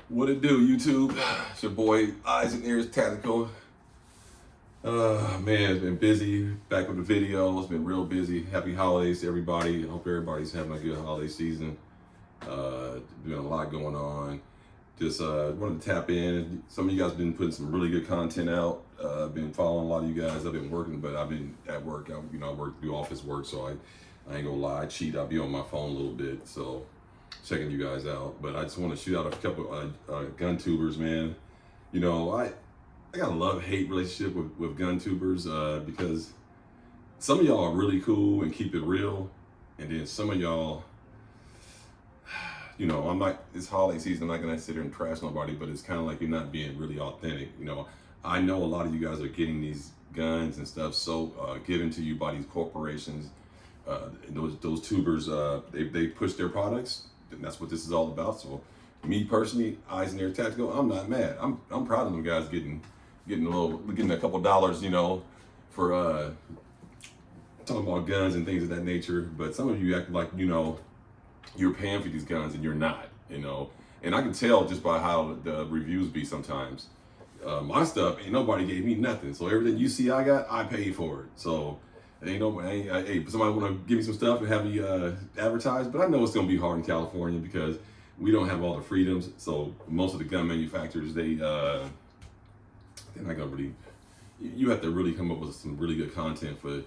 What it do, YouTube? It's your boy Eyes and Ears Tactical. Man, it's been busy. Back with the video. It's been real busy. Happy holidays to everybody. I hope everybody's having a good holiday season. Been a lot going on. Just wanted to tap in. Some of you guys have been putting some really good content out. I've been following a lot of you guys. I've been working, but I've been at work. I work, do office work, so I ain't gonna lie, I cheat. I'll be on my phone a little bit, so checking you guys out. But I just want to shoot out a couple gun tubers, man. You know, I got a love-hate relationship with gun tubers because some of y'all are really cool and keep it real, and then some of y'all, you know, it's holiday season, I'm not gonna sit here and trash nobody, but it's kind of like you're not being really authentic. You know, I know a lot of you guys are getting these guns and stuff given to you by these corporations. Those tubers, they push their products, and that's what this is all about. So me personally, Eyes and Ears Tactical, I'm not mad. I'm proud of them guys getting a couple dollars, you know, for talking about guns and things of that nature. But some of you act like, you know, you're paying for these guns and you're not, you know. And I can tell just by how the reviews be sometimes. My stuff, ain't nobody gave me nothing. So everything you see I got, I paid for it. So ain't nobody, hey, somebody want to give me some stuff and have me advertise, but I know it's gonna be hard in California because we don't have all the freedoms. So most of the gun manufacturers, they're not gonna really. You have to really come up with some really good content for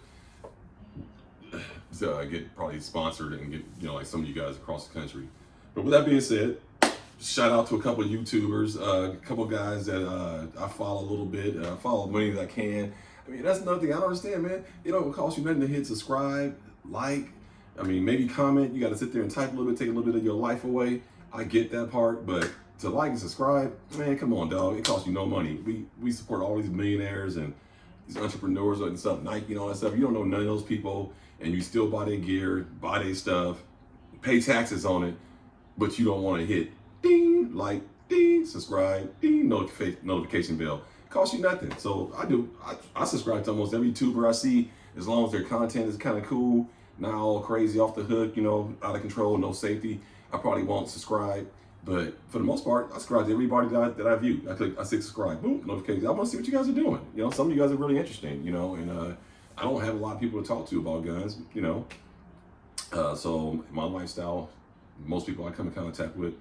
to get probably sponsored and get, you know, like some of you guys across the country. But with that being said, shout out to a couple of YouTubers, a couple of guys that I follow a little bit. I follow as many as I can. I mean, that's another thing I don't understand, man. It don't cost you nothing to hit subscribe, like. I mean, maybe comment. You got to sit there and type a little bit, take a little bit of your life away. I get that part, but to like and subscribe, man, come on, dog. It costs you no money. We support all these millionaires and these entrepreneurs and stuff, Nike and all that stuff. You don't know none of those people, and you still buy their gear, buy their stuff, pay taxes on it, but you don't want to hit ding, like, ding, subscribe, ding, notification bell. Costs you nothing. So I subscribe to almost every YouTuber I see, as long as their content is kind of cool, not all crazy off the hook, you know, out of control, no safety. I probably won't subscribe, but for the most part, I subscribe to everybody that I view. I say subscribe, boom, notifications. I want to see what you guys are doing. You know, some of you guys are really interesting, you know, and I don't have a lot of people to talk to about guns, you know. So my lifestyle, most people I come in contact with,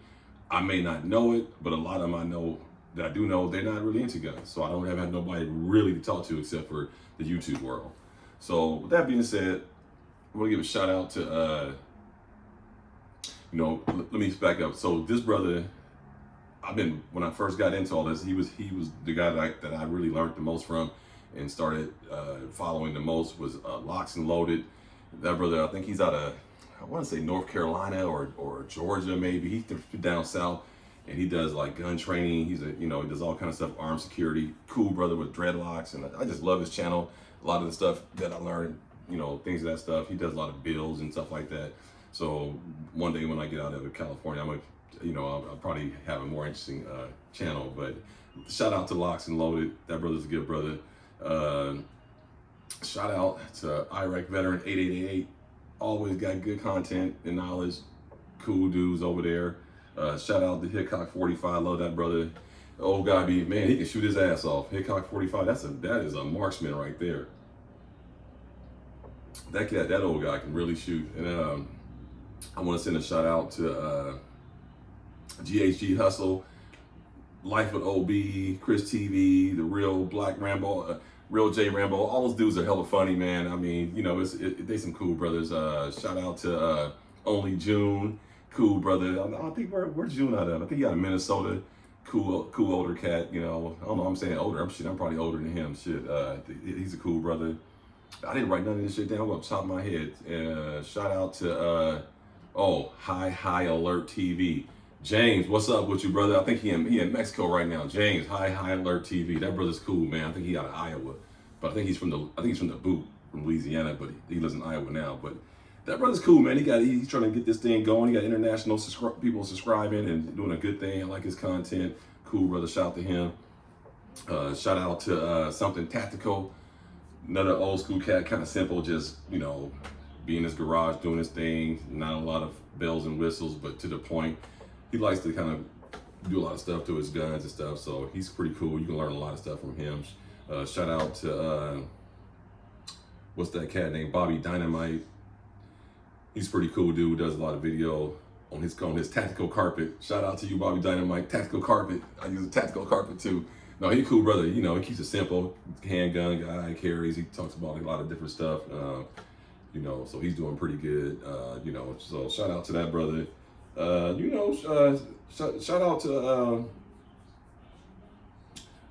I may not know it, but a lot of them I know that I do know they're not really into guns. So I don't have had nobody really to talk to except for the YouTube world. So with that being said, I want to give a shout out to, you know, let me back up. So this brother, when I first got into all this, he was the guy that I really learned the most from and started following the most was Locks and Loaded. That brother, I think he's out of, I want to say North Carolina or Georgia maybe. He's down south, and he does like gun training. He does all kind of stuff, armed security. Cool brother with dreadlocks, and I just love his channel. A lot of the stuff that I learned, you know, things of that stuff. He does a lot of builds and stuff like that. So one day when I get out of California, I'll probably have a more interesting channel. But shout out to Locks and Loaded. That brother's a good brother. Shout out to Iraq Veteran 8888. Always got good content and knowledge. Cool dudes over there. Shout out to Hickok 45. Love that brother. The old guy man, he can shoot his ass off. Hickok 45. That is a marksman right there. That old guy can really shoot. And I want to send a shout out to GHG Hustle, Life with OB, Chris TV, the Real Black Rambo, Real J Rambo. All those dudes are hella funny, man. I mean, you know, they some cool brothers. Shout out to Only June, cool brother. I think where's June out of? I think he out of Minnesota. Cool older cat. You know, I don't know. I'm saying older. I'm probably older than him. Shit. He's a cool brother. I didn't write none of this shit down off the top of my head. Shout out to High Alert TV. James, what's up with you, brother? I think he in Mexico right now. James, High Alert TV. That brother's cool, man. I think he out of Iowa, but I think he's from the boot from Louisiana, but he lives in Iowa now. But that brother's cool, man. He's trying to get this thing going. He got international people subscribing and doing a good thing. I like his content. Cool brother. Shout out to him. Shout out to Something Tactical. Another old school cat, kind of simple, just, you know, be in his garage doing his thing. Not a lot of bells and whistles, but to the point. He likes to kind of do a lot of stuff to his guns and stuff. So he's pretty cool. You can learn a lot of stuff from him. Shout out to what's that cat named Bobby Dynamite. He's pretty cool dude. Does a lot of video on his tactical carpet. Shout out to you, Bobby Dynamite. Tactical carpet. I use a tactical carpet too. No, he's a cool brother. You know, he keeps it simple. Handgun guy, carries. He talks about a lot of different stuff. You know, so he's doing pretty good. You know, so shout out to that brother. You know, shout out to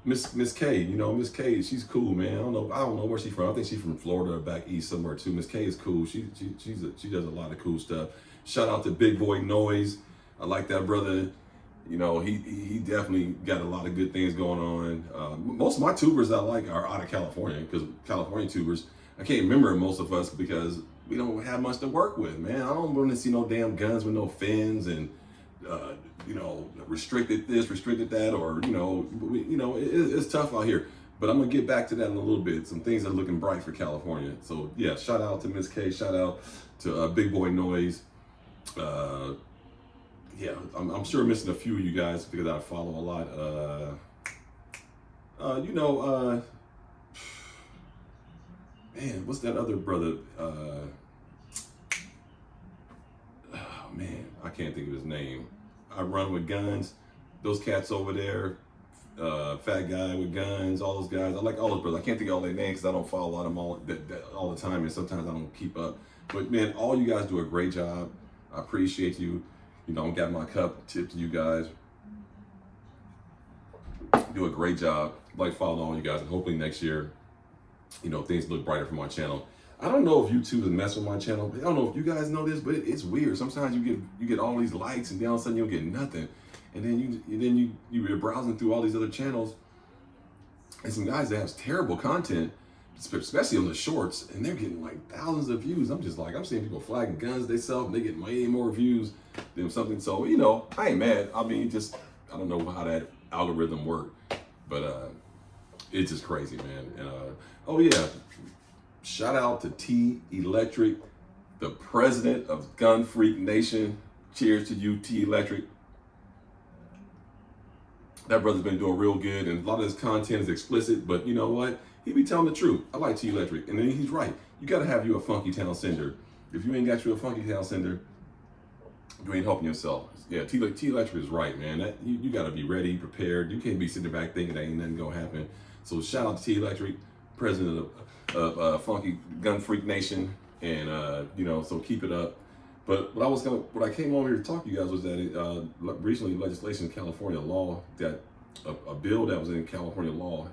Miss K. You know, Miss K, she's cool, man. I don't know where she's from. I think she's from Florida or back east somewhere too. Miss K is cool. She does a lot of cool stuff. Shout out to Big Boy Noise. I like that brother. You know, he definitely got a lot of good things going on. Most of my tubers I like are out of California, because California tubers, I can't remember most of us because we don't have much to work with, man. I don't want to see no damn guns with no fins and you know, restricted this, restricted that, or you know, it's tough out here. But I'm gonna get back to that in a little bit. Some things are looking bright for California. So yeah, shout out to Miss K. Shout out to Big Boy Noise. Yeah, I'm sure I'm missing a few of you guys because I follow a lot. You know, man, what's that other brother? Oh man, I can't think of his name. I run with guns. Those cats over there, fat guy with guns, all those guys. I like all those brothers. I can't think of all their names because I don't follow a lot of them all the time, and sometimes I don't keep up. But man, all you guys do a great job. I appreciate you. You know, I got my cup. Tip to you guys. Do a great job. Like following all you guys, and hopefully next year, you know, things look brighter for my channel. I don't know if YouTube is messing with my channel. I don't know if you guys know this, but it's weird. Sometimes you get all these likes, and then all of a sudden you'll get nothing, and then you're browsing through all these other channels, and some guys that have terrible content, especially on the shorts, and they're getting like thousands of views. I'm just like, I'm seeing people flagging guns they sell, and they get way more views than something. So you know, I ain't mad. I mean, just I don't know how that algorithm worked, but it's just crazy, man. And oh yeah. Shout out to T Electric, the president of Gun Freak Nation. Cheers to you, T Electric. That brother's been doing real good, and a lot of his content is explicit, but you know what? He be telling the truth. I like T Electric, and then he's right. You gotta have you a funky town sender. If you ain't got you a funky town sender, you ain't helping yourself. Yeah, T Electric is right, man. That you gotta be ready, prepared. You can't be sitting back thinking that ain't nothing gonna happen. So shout out to T Electric, president of Funky Gun Freak Nation, and you know, so keep it up. But what I came over here to talk to you guys was that recently legislation in California law that a bill that was in California law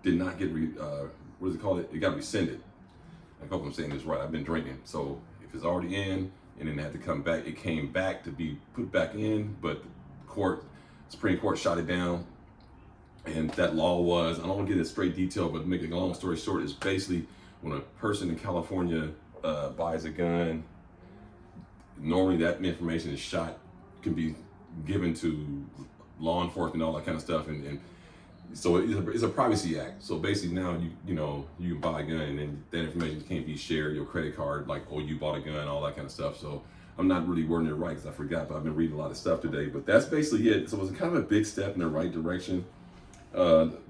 did not get what is it called? It got rescinded. I hope I'm saying this right. I've been drinking, so if it's already in and then it had to come back, it came back to be put back in, but the Supreme Court shot it down. And that law was, I don't want to get into straight detail, but making a long story short, is basically when a person in California buys a gun, normally that information can be given to law enforcement, all that kind of stuff. And so it's a privacy act. So basically now you can buy a gun, and then that information can't be shared, your credit card, like, oh, you bought a gun, all that kind of stuff. So I'm not really wording it right because I forgot, but I've been reading a lot of stuff today. But that's basically it. So it was kind of a big step in the right direction.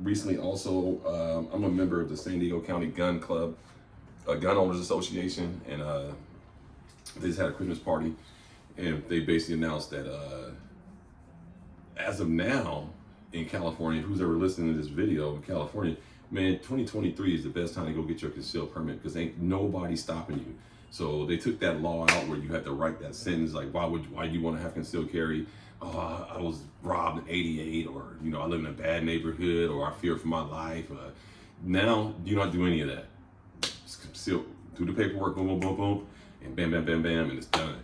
Recently also, I'm a member of the San Diego County Gun Club, Gun Owners Association, and they just had a Christmas party, and they basically announced that as of now in California, who's ever listening to this video in California, man, 2023 is the best time to go get your concealed permit because ain't nobody stopping you. So they took that law out where you had to write that sentence like, why do you want to have concealed carry? Oh, I was robbed in '88, or you know, I live in a bad neighborhood, or I fear for my life. Now you don't do any of that. Just conceal, do the paperwork, boom, boom, boom, boom, and bam, bam, bam, bam, and it's done.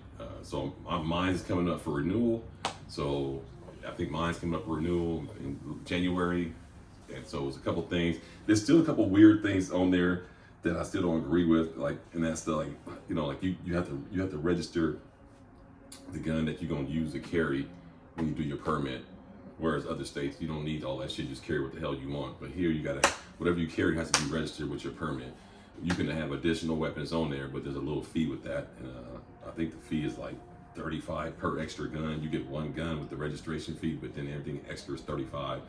So mine is coming up for renewal. So I think mine's coming up for renewal in January, and so it's a couple things. There's still a couple weird things on there that I still don't agree with, like, and that's the like, you know, like you have to register the gun that you're gonna use to carry when you do your permit, whereas other states you don't need all that shit, just carry what the hell you want. But here you gotta, whatever you carry has to be registered with your permit. You can have additional weapons on there, but there's a little fee with that, and I think the fee is like $35 per extra gun. You get one gun with the registration fee, but then everything extra is $35.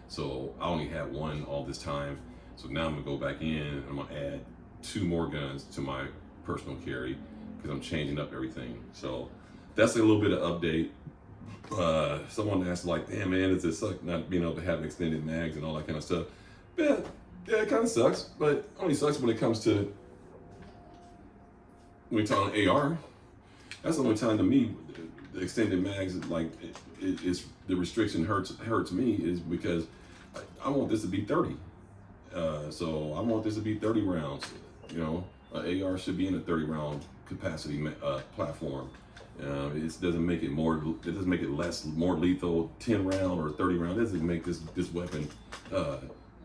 So I only had one all this time. So now I'm gonna go back in and I'm gonna add 2 more guns to my personal carry because I'm changing up everything. So that's a little bit of update. Someone asked like, damn man, does it suck not being able to have extended mags and all that kind of stuff? Yeah, it kind of sucks, but it only sucks when it comes to, when we talk AR. That's the only time to me the extended mags, like it's the restriction hurts me, is because I want this to be 30. So I want this to be 30 rounds. You know, AR should be in a 30 round capacity platform. It doesn't make it more. It doesn't make it more lethal. 10 round or 30 round doesn't make this weapon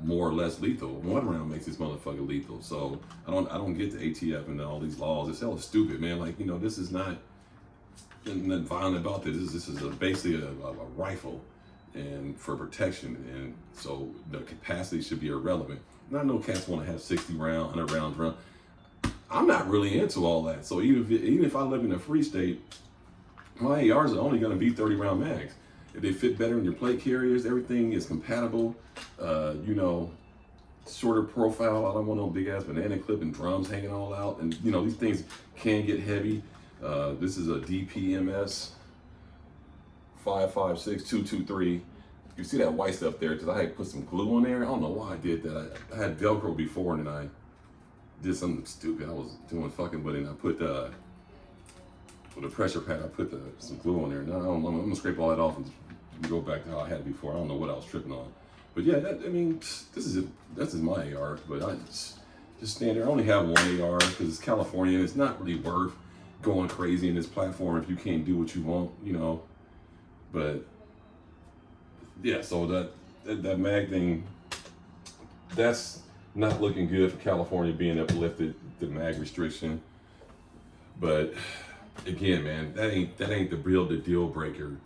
more or less lethal. 1 round makes this motherfucker lethal. So I don't get the ATF and all these laws. It's hella stupid, man. Like, you know, this is not nothing violent about this. This is basically a rifle, and for protection, and so the capacity should be irrelevant. And I know cats want to have 60 round, 100 round drum. I'm not really into all that. So even if I live in a free state, my ARs are only going to be 30 round mags. If they fit better in your plate carriers, everything is compatible. You know, shorter profile. I don't want no big ass banana clip and drums hanging all out. And you know, these things can get heavy. This is a DPMS 556223. You see that white stuff there because I had put some glue on there. I don't know why I did that. I had Velcro before and then I did something stupid. I was doing fucking with it and I put with a pressure pad, I put some glue on there. Now I'm gonna scrape all that off and go back to how I had it before. I don't know what I was tripping on. But yeah, I mean, this is my AR, but I just stand there. I only have one AR because it's California and it's not really worth going crazy in this platform if you can't do what you want, you know. But yeah, so that mag thing, that's not looking good for California being uplifted, the mag restriction. But again, man, that ain't the deal breaker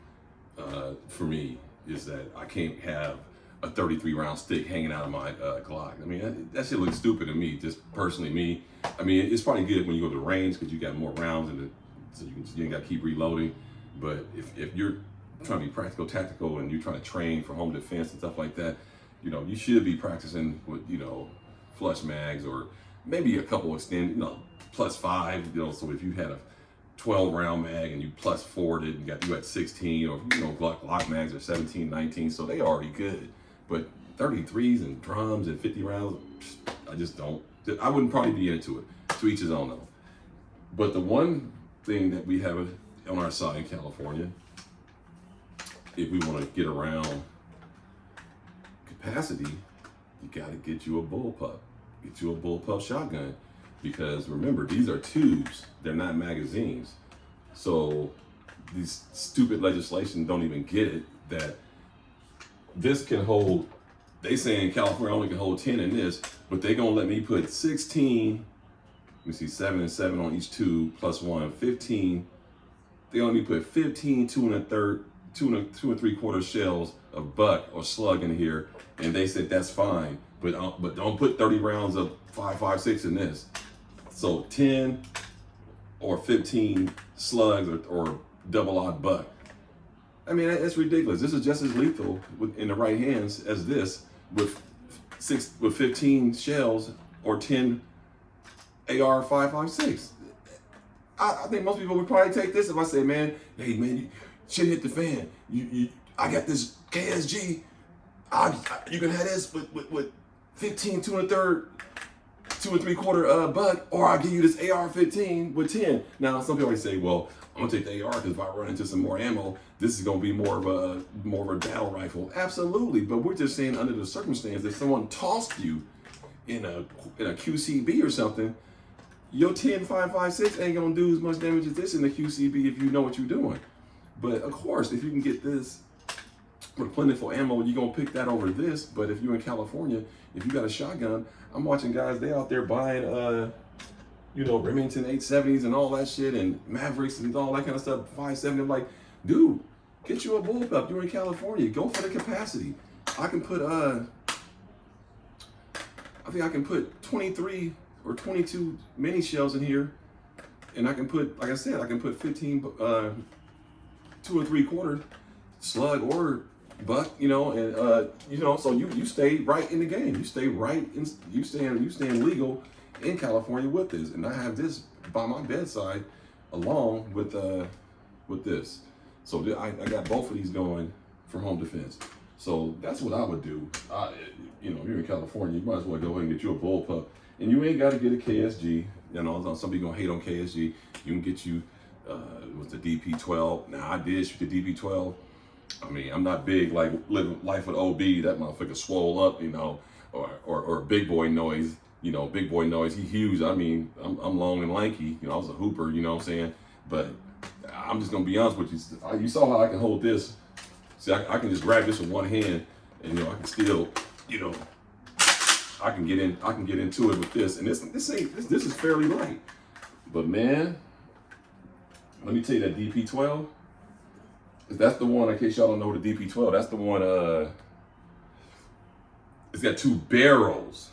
for me, is that I can't have a 33 round stick hanging out of my Glock. I mean, that shit looks stupid to me, just personally me. I mean, it's probably good when you go to the range because you got more rounds and so you ain't got to keep reloading. But if you're trying to be practical, tactical, and you're trying to train for home defense and stuff like that, you know, you should be practicing with, you know, flush mags or maybe a couple extended, you know, +5, you know, so if you had a 12 round mag and you +4'd it, you had 16, or, you know, Glock mags are 17, 19, so they already good. But 33s and drums and 50 rounds, I just don't. I wouldn't probably be into it. To each his own though. But the one thing that we have on our side in California, if we want to get around capacity, you got to get you a bullpup. Get you a bullpup shotgun. Because remember, these are tubes. They're not magazines. So these stupid legislation don't even get it that this can hold, they saying California only can hold 10 in this, but they gonna let me put 16, let me see, 7 and 7 on each tube plus 1, 15. They only put 15 2 and 3/4 shells of buck or slug in here, and they said that's fine, but don't put 30 rounds of 5.56 in this. So 10 or 15 slugs or double-aught buck. I mean, that's ridiculous. This is just as lethal in the right hands as this with 15 shells or 10 AR 5.56. I think most people would probably take this if I say, man, hey man, shit hit the fan. I got this KSG. You can have this with 15 2 3/4 buck, or I'll give you this AR-15 with 10. Now, some people always say, well, I'm gonna take the AR because if I run into some more ammo, this is gonna be more of a battle rifle. Absolutely, but we're just saying under the circumstance, if someone tossed you in a QCB or something, your 10 5.56 ain't gonna do as much damage as this in the QCB if you know what you're doing. But of course, if you can get this with plentiful ammo, you're gonna pick that over this. But if you're in California, if you got a shotgun, I'm watching guys, they out there buying you know, Remington 870s and all that shit, and Mavericks and all that kind of stuff, 570. I'm like, dude, get you a bullpup. You're in California. Go for the capacity. I can put I think I can put 23 or 22 mini shells in here and I can put, like I said, I can put 15, 2 or 3/4 slug or buck, you know, and you know, so you stay right in the game. You stay right in, you staying legal in California with this, and I have this by my bedside along with this. So I got both of these going for home defense. So that's what I would do. You know, if you're in California, you might as well go ahead and get you a bullpup, and you ain't got to get a KSG. You know, some people gonna hate on KSG. You can get you what's the DP12. Now I did shoot the DP12. I mean, I'm not big like living life with OB. That motherfucker swole up, you know, or Big Boy Noise. You know, Big Boy Noise. He huge. I mean, I'm long and lanky. You know, I was a hooper. You know what I'm saying? But I'm just gonna be honest with you. You saw how I can hold this. See, I can just grab this with one hand, and you know, I can still, you know, I can get into it with this. And this is fairly light. But man, let me tell you that DP12. That's the one, in case y'all don't know the DP12, that's the one, it's got 2 barrels.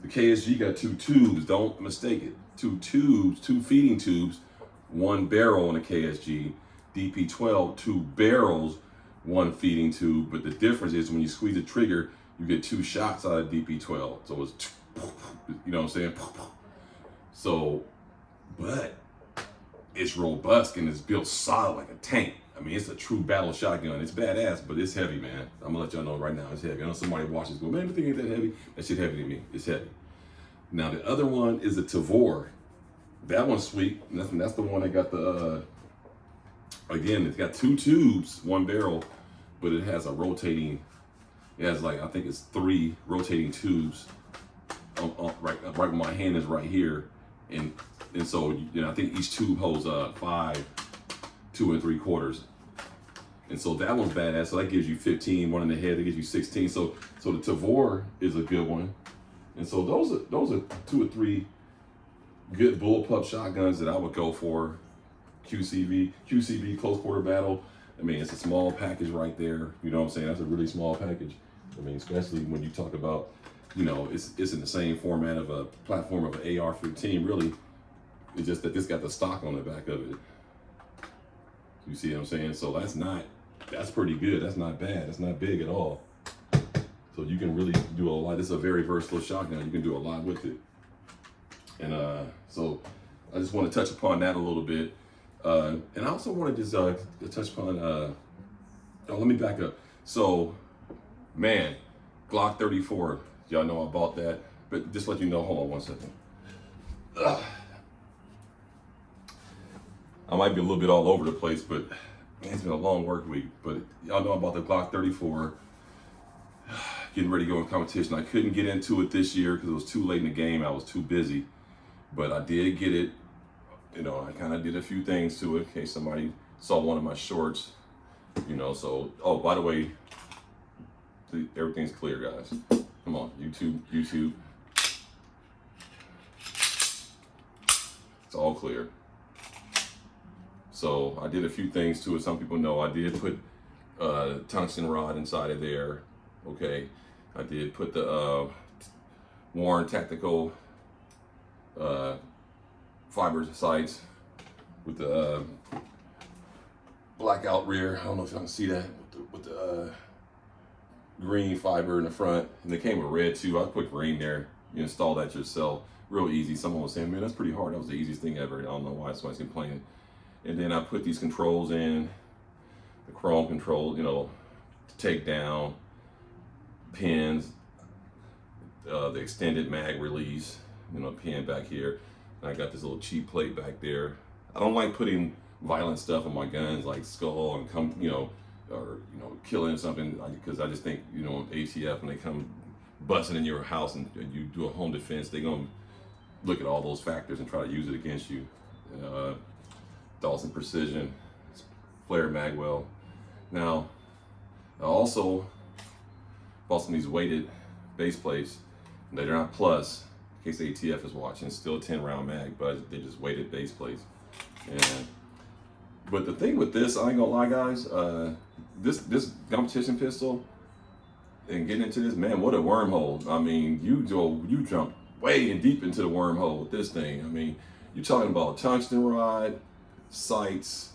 The KSG got 2 tubes, don't mistake it. 2 tubes, 2 feeding tubes, 1 barrel on the KSG. DP12, 2 barrels, 1 feeding tube. But the difference is when you squeeze the trigger, you get 2 shots out of DP12. So it's, you know what I'm saying? So, but it's robust and it's built solid like a tank. I mean, it's a true battle shotgun. It's badass, but it's heavy, man. I'm gonna let y'all know right now, it's heavy. I know somebody watches go, man, the thing ain't that heavy. That shit heavy to me. It's heavy. Now the other one is a Tavor. That one's sweet. And that's the one that got the again, it's got 2 tubes, 1 barrel, but it has a rotating. It has like, I think it's 3 rotating tubes. Right where my hand is right here, and so, you know, I think each tube holds 5 2 3/4, and so that one's badass. So that gives you 15. One in the head, that gives you 16. So the Tavor is a good one, and so those are 2 or 3 good bullpup shotguns that I would go for. QCB, close quarter battle. I mean, it's a small package right there. You know what I'm saying? That's a really small package. I mean, especially when you talk about, you know, it's in the same format of a platform of an AR-15. Really, it's just that this got the stock on the back of it. You see what I'm saying? So that's pretty good. That's not bad. That's not big at all. So you can really do a lot. This is a very versatile shotgun. You can do a lot with it. And so I just want to touch upon that a little bit. And I also want to just touch upon, let me back up. So, man, Glock 34, y'all know I bought that, but just let you know, hold on one second. I might be a little bit all over the place, but man, it's been a long work week. But y'all know about the Glock 34, getting ready to go in competition. I couldn't get into it this year because it was too late in the game. I was too busy, but I did get it. You know, I kind of did a few things to it in case somebody saw one of my shorts, you know, so, oh, by the way, everything's clear, guys. Come on, YouTube. It's all clear. So I did a few things to it. Some people know I did put tungsten rod inside of there, okay? I did put the Warren Tactical fiber sights with the blackout rear. I don't know if y'all can see that with the green fiber in the front, and they came with red too. I put green there. You install that yourself, real easy. Someone was saying, man, that's pretty hard. That was the easiest thing ever. I don't know why somebody's complaining. And then I put these controls in, the chrome control, you know, to take down pins, the extended mag release, you know, pin back here. I got this little cheap plate back there. I don't like putting violent stuff on my guns, like skull and or you know, killing something, because I just think, you know, ATF, when they come busting in your house and you do a home defense, they're gonna look at all those factors and try to use it against you. Dawson Precision, Flare Magwell. Now, I also bought some of these weighted base plates. They're not plus. In case the ATF is watching, still a 10-round mag, but they just weighted base plates. But the thing with this, I ain't gonna lie, guys, this competition pistol and getting into this, man, what a wormhole. I mean, you jump way in deep into the wormhole with this thing. I mean, You're talking about tungsten rod, sights.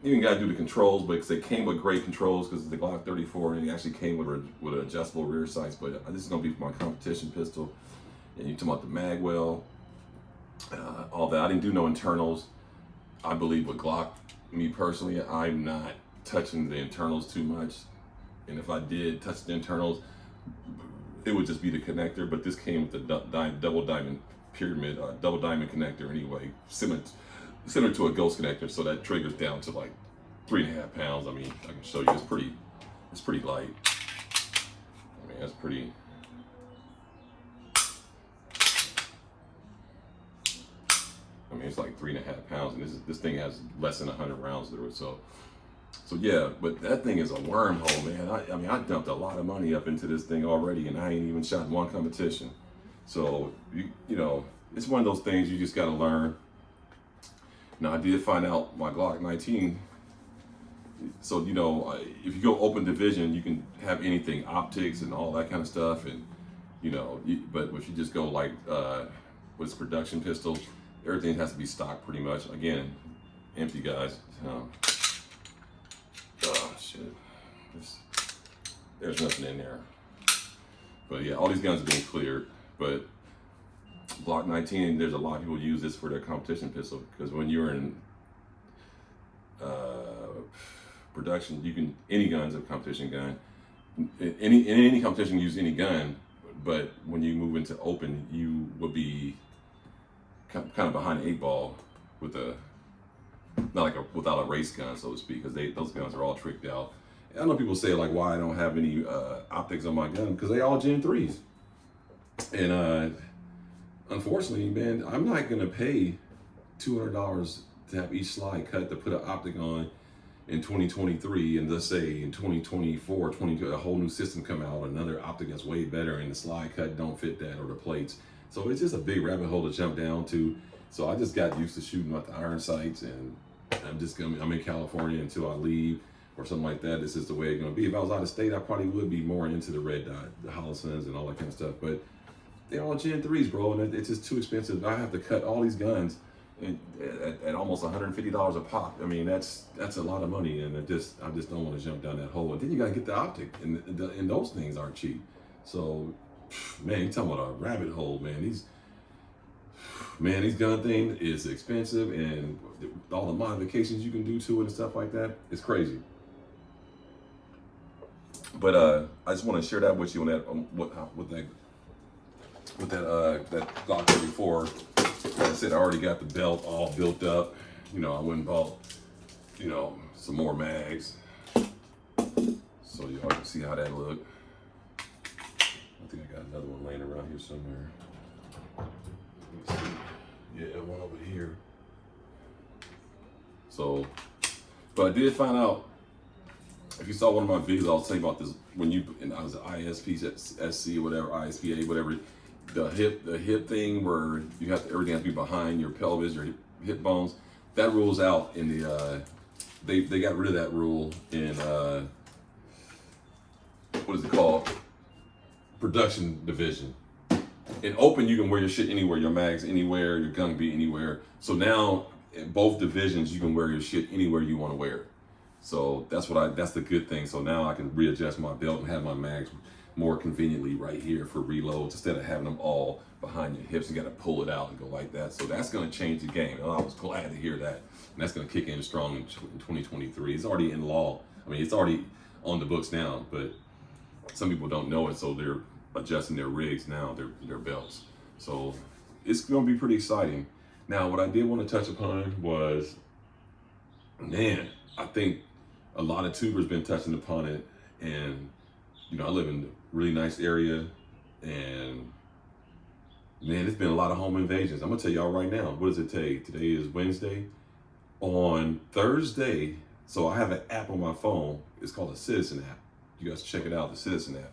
You even got to do the controls, but they came with great controls because the Glock 34 and it actually came with an adjustable rear sights. But this is gonna be for my competition pistol. And you're talking about the magwell, all that. I didn't do no internals. I believe with Glock, me personally, I'm not touching the internals too much. And if I did touch the internals, it would just be the connector. But this came with the double diamond pyramid, double diamond connector anyway, similar to a Ghost connector. So that triggers down to like 3.5 pounds. I mean, I can show you. It's pretty light. I mean, that's pretty. I mean, it's like 3.5 pounds, and this thing has less than 100 rounds through it. So yeah, but that thing is a wormhole, man. I mean, I dumped a lot of money up into this thing already, and I ain't even shot in one competition. So you know, it's one of those things you just got to learn. Now, I did find out my Glock 19. So you know, if you go open division, you can have anything, optics and all that kind of stuff, and you know, but if you just go like with this production pistol, everything has to be stock pretty much. Again, empty, guys. Oh shit, there's nothing in there. But yeah, all these guns are being cleared. But Glock 19, there's a lot of people use this for their competition pistol because when you're in production, you can any gun's a competition gun. In any competition, use any gun. But when you move into open, you will be kind of behind the 8-ball with without a race gun, so to speak, because those guns are all tricked out. And I know people say like, why I don't have any optics on my gun, because they all Gen 3s. And unfortunately, man, I'm not gonna pay $200 to have each slide cut to put an optic on in 2023, and let's say in 2024, a whole new system come out, another optic that's way better, and the slide cut don't fit that, or the plates. So it's just a big rabbit hole to jump down to. So I just got used to shooting with the iron sights, and I'm in California until I leave or something like that. This is the way it's gonna be. If I was out of state, I probably would be more into the red dot, the Hollisons and all that kind of stuff. But they're all Gen 3s, bro, and it's just too expensive. I have to cut all these guns at almost $150 a pop. I mean, that's a lot of money, and I just don't want to jump down that hole. And then you gotta get the optic, and those things aren't cheap. So, man, you talking about a rabbit hole, man. These gun thing is expensive, and all the modifications you can do to it and stuff like that, it's crazy. But I just want to share that with you on that with that Glock 34. Like I said, I already got the belt all built up. You know, I went and bought, you know, some more mags, so y'all can see how that look. I think I got another one laying around here somewhere. Let me see. Yeah, one over here. So, but I did find out, if you saw one of my videos, I was telling you about this and I was an ISP, whatever, ISPA, whatever. The hip thing where everything has to be behind your pelvis, your hip bones. That rule's out in the they got rid of that rule in what is it called? Production division. In open, you can wear your shit anywhere, your mags anywhere, your gun can be anywhere. So now in both divisions, you can wear your shit anywhere you want to wear it. So that's the good thing. So now I can readjust my belt and have my mags more conveniently right here for reloads instead of having them all behind your hips. You got to pull it out and go like that. So that's going to change the game. And I was glad to hear that. And that's going to kick in strong in 2023. It's already in law. I mean, it's already on the books now, but some people don't know it. So they're adjusting their rigs now, their belts. So it's going to be pretty exciting. Now, what I did want to touch upon was, man, I think a lot of tubers been touching upon it, and you know, I live in a really nice area, and man, there's been a lot of home invasions. I'm gonna tell y'all right now, what does it take? Today is Wednesday. On Thursday, so I have an app on my phone. It's called a Citizen app. You guys check it out, the Citizen app,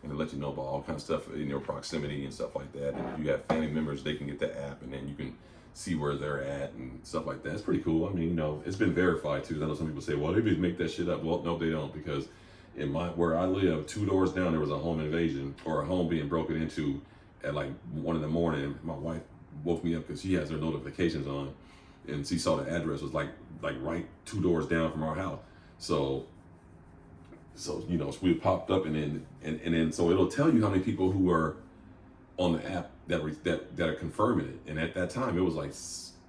and it'll let you know about all kinds of stuff in your proximity and stuff like that. And if you have family members, they can get the app, and then you can see where they're at and stuff like that. It's pretty cool. I mean, you know, it's been verified too. I know some people say, well, they just make that shit up. Well, no, they don't, because where I live, 2 doors down, there was a home invasion, or a home being broken into at like 1 in the morning. My wife woke me up because she has her notifications on, and she saw the address was like right 2 doors down from our house. So you know, so we popped up, and then so it'll tell you how many people who are on the app that are confirming it. And at that time, it was like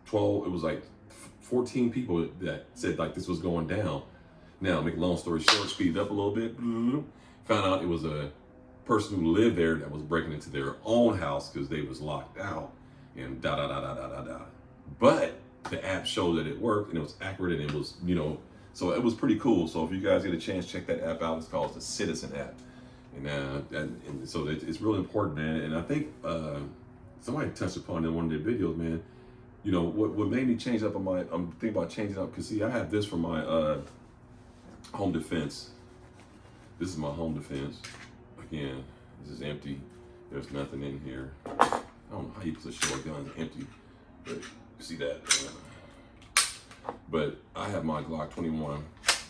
12. It was like 14 people that said like this was going down. Now, make a long story short, speed it up a little bit. Found out it was a person who lived there that was breaking into their own house because they was locked out, and da da da da da da da. But the app showed that it worked and it was accurate, and it was, you know, so it was pretty cool. So if you guys get a chance, check that app out. It's called the Citizen app, and so it's really important, man. And I think somebody touched upon it in one of their videos, man. You know what made me change up on my, I'm thinking about changing up because see, I have this for my home defense. This is my home defense. Again, this is empty. There's nothing in here. I don't know how you put a short gun empty, but you see that. But I have my Glock 21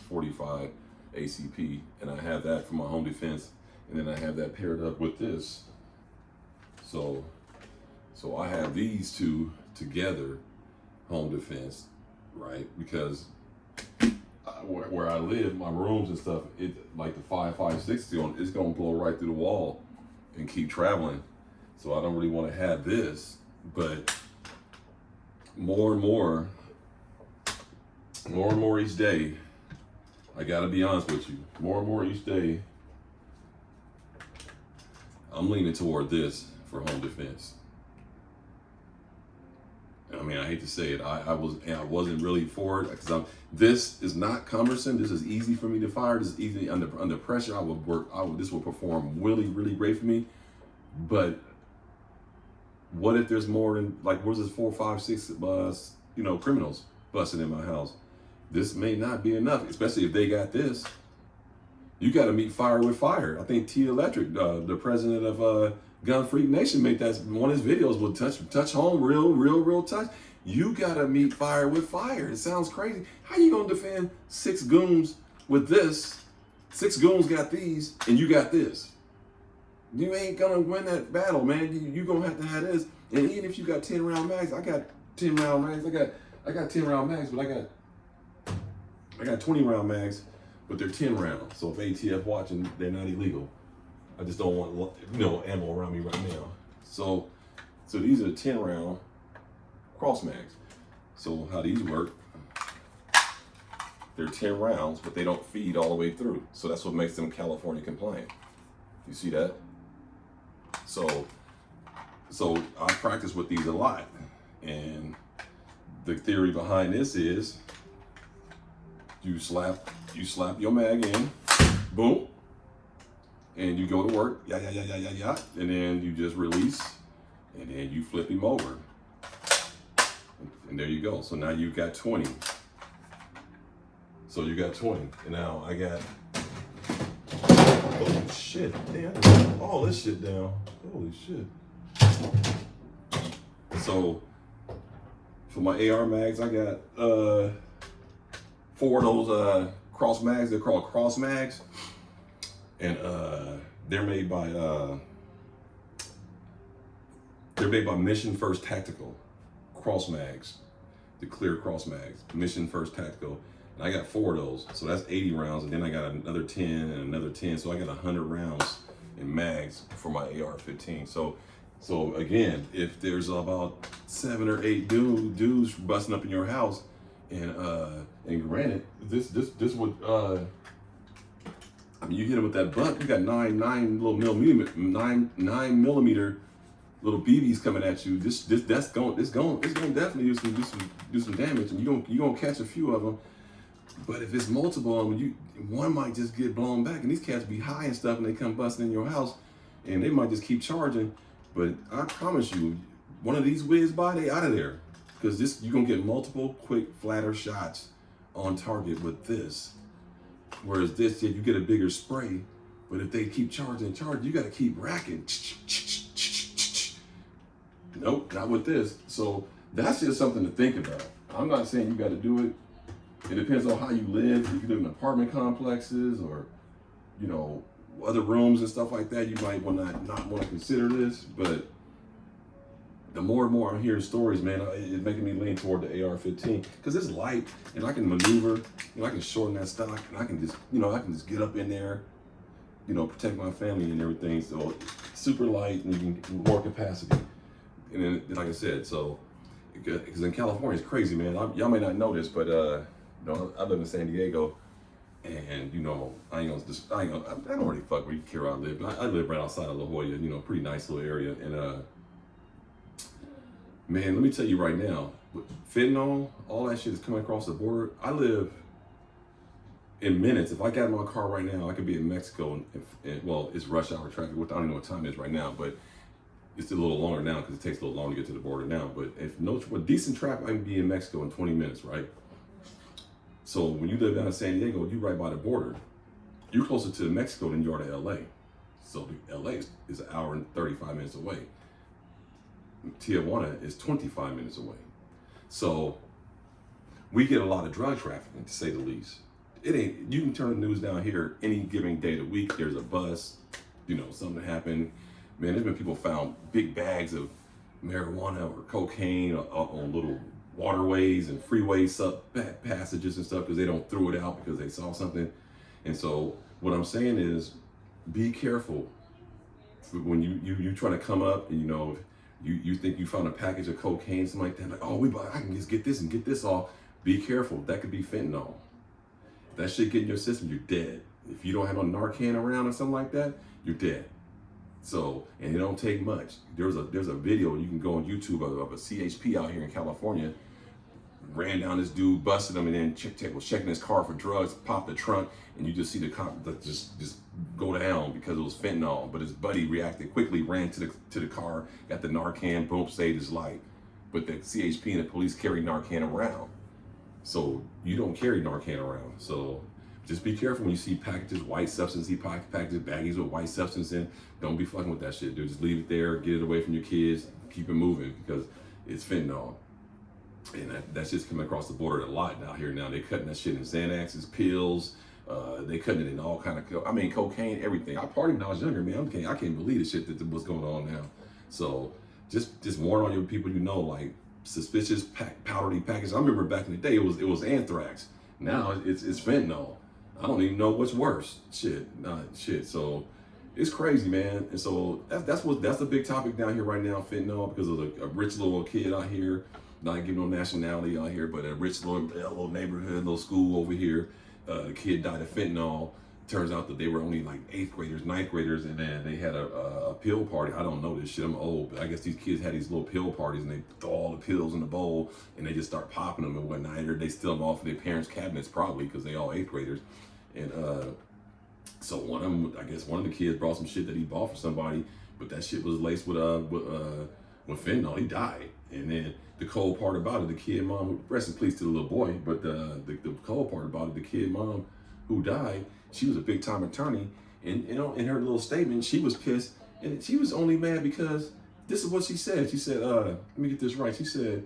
45 ACP, and I have that for my home defense, and then I have that paired up with this. So I have these two together, home defense, right? Because where I live, my rooms and stuff, it like the 5.56 it's gonna blow right through the wall and keep traveling. So I don't really want to have this, but more and more each day, I gotta be honest with you, more and more each day, I'm leaning toward this for home defense. I mean, I hate to say it, I wasn't really for it because this is not cumbersome. This is easy for me to fire. This is easy under pressure. This will perform really, really great for me. But what if there's more than like, where's this 4, 5, 6 criminals busting in my house? This may not be enough, especially if they got this. You got to meet fire with fire. I think T Electric, the president of Gun Freak Nation, made that one of his videos will touch home real touch. You got to meet fire with fire. It sounds crazy. How you gonna defend 6 goons with this? 6 goons got these, and you got this. You ain't gonna win that battle, man. You gonna have to have this. And even if you got 10 round mags, I got 10 round mags. I got 10 round mags, but I got 20 round mags, but they're 10 rounds. So if ATF watching, they're not illegal. I just don't want ammo around me right now. So these are 10 round cross mags. So how these work? They're 10 rounds, but they don't feed all the way through. So that's what makes them California compliant. You see that? So I practice with these a lot, and the theory behind this is you slap your mag in, boom, and you go to work, yeah, and then you just release, and then you flip him over, and there you go. So now you got 20. So you got 20, and now I got, oh shit, damn, all this shit down, holy shit. So for my AR mags, I got 4 of those cross mags. They're called cross mags, and they're made by Mission First Tactical cross mags, the clear cross mags, Mission First Tactical. And I got 4 of those, so that's 80 rounds, and then I got another 10 and another 10, so I got 100 rounds in mags for my AR-15. So again, if there's about 7 or 8 dudes busting up in your house, and granted, this would I mean, you hit them with that butt, you got 9 millimeter little BBs coming at you. It's going definitely do some damage, and you gonna catch a few of them. But if it's multiple of them, one might just get blown back, and these cats be high and stuff, and they come busting in your house, and they might just keep charging. But I promise you, one of these whiz by, they out of there, because you're gonna get multiple quick flatter shots on target with this. Whereas this, you get a bigger spray, but if they keep charging, you got to keep racking. Nope, not with this. So that's just something to think about. I'm not saying you got to do it. It depends on how you live. If you live in apartment complexes or, other rooms and stuff like that, you might not want to consider this. But the more and more I'm hearing stories, man, it's making me lean toward the AR-15 because it's light and I can maneuver, I can shorten that stock and I can just get up in there, protect my family and everything. So super light and you can more capacity. And then, like I said, so because in California it's crazy, man. Y'all may not know this, but I live in San Diego, and I don't really fuck where you care where I live, but I live right outside of La Jolla, pretty nice little area, and man, let me tell you right now, fentanyl, all that shit is coming across the border. I live in minutes. If I got in my car right now, I could be in Mexico, and well, it's rush hour traffic. I don't even know what time it is right now, but it's a little longer now because it takes a little longer to get to the border now. But with decent traffic, I can be in Mexico in 20 minutes, right? So when you live down in San Diego, you're right by the border. You're closer to Mexico than you are to LA. So LA is an hour and 35 minutes away. Tijuana is 25 minutes away. So we get a lot of drug trafficking, to say the least. You can turn the news down here any given day of the week. There's a bust, something happened. Man, there's been people found big bags of marijuana or cocaine on little waterways and freeways, passages and stuff because they don't throw it out because they saw something. And so what I'm saying is be careful when you trying to come up and you think you found a package of cocaine, something like that, like, oh, I can just get this and get this off. Be careful. That could be fentanyl. If that shit get in your system, you're dead. If you don't have no Narcan around or something like that, you're dead. So, and it don't take much. There's a video, you can go on YouTube of a CHP out here in California, ran down this dude, busted him, and then was checking his car for drugs, popped the trunk, and you just see the cop just go down because it was fentanyl. But his buddy reacted quickly, ran to the car, got the Narcan, boom, saved his life. But the CHP and the police carry Narcan around. So you don't carry Narcan around. So just be careful when you see packages, white substance, packages, baggies with white substance in. Don't be fucking with that shit, dude. Just leave it there, get it away from your kids, keep it moving because it's fentanyl. And that's just coming across the border a lot out here now. They're cutting that shit in Xanaxes, pills. They cutting it in all kind of, cocaine, everything. I partied when I was younger, man. I can't believe the shit that was going on now. So just warn all your people like suspicious powdery package. I remember back in the day it was anthrax. Now it's fentanyl. I don't even know what's worse. Shit. So it's crazy, man. And so that's the big topic down here right now, fentanyl, because of a rich little kid out here, not giving no nationality out here, but a rich little neighborhood, little school over here. The kid died of fentanyl. Turns out that they were only like 8th graders, 9th graders, and then they had a pill party. I don't know this shit, I'm old, but I guess these kids had these little pill parties and they throw all the pills in the bowl and they just start popping them and whatnot. Or they steal them off of their parents' cabinets probably because they all 8th graders. And so one of the kids brought some shit that he bought for somebody, but that shit was laced with fentanyl. He died. And then the cold part about it, the kid mom, rest in peace to the little boy, but the cold part about it, the kid mom who died, she was a big time attorney, and in her little statement, she was pissed, and she was only mad because this is what she said. She said, let me get this right. She said,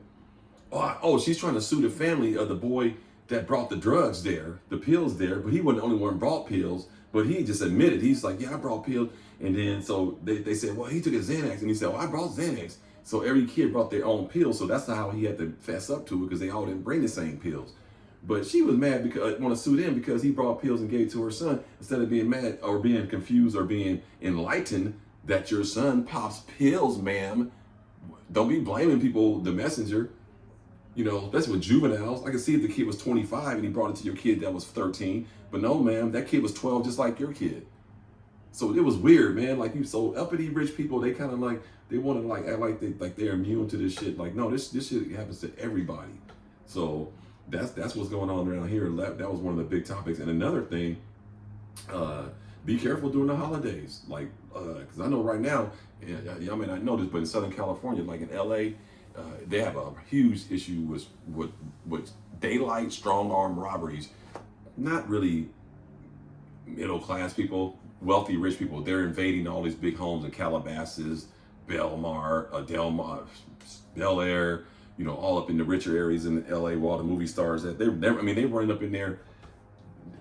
she's trying to sue the family of the boy that brought the drugs there, the pills there, but he wasn't the only one who brought pills, but he just admitted, he's like, yeah, I brought pills, and then so they said, well, he took his Xanax, and he said, I brought Xanax. So every kid brought their own pills, so that's how he had to fess up to it because they all didn't bring the same pills. But she was mad because want to sue them because he brought pills and gave it to her son instead of being mad or being confused or being enlightened that your son pops pills, ma'am. Don't be blaming people, the messenger. That's with juveniles. I can see if the kid was 25 and he brought it to your kid that was 13. But no, ma'am, that kid was 12 just like your kid. So it was weird, man. Like so uppity rich people, they kind of they want to act like they're immune to this shit. Like, no, this shit happens to everybody. So that's what's going on around here. That was one of the big topics. And another thing, be careful during the holidays. Because I know right now, y'all may not know this, but in Southern California, like in LA, they have a huge issue with daylight strong arm robberies. Not really middle class people, wealthy rich people. They're invading all these big homes in Calabasas, Belmar, Delmar, Bel Air, all up in the richer areas in LA where all the movie stars at. They running up in there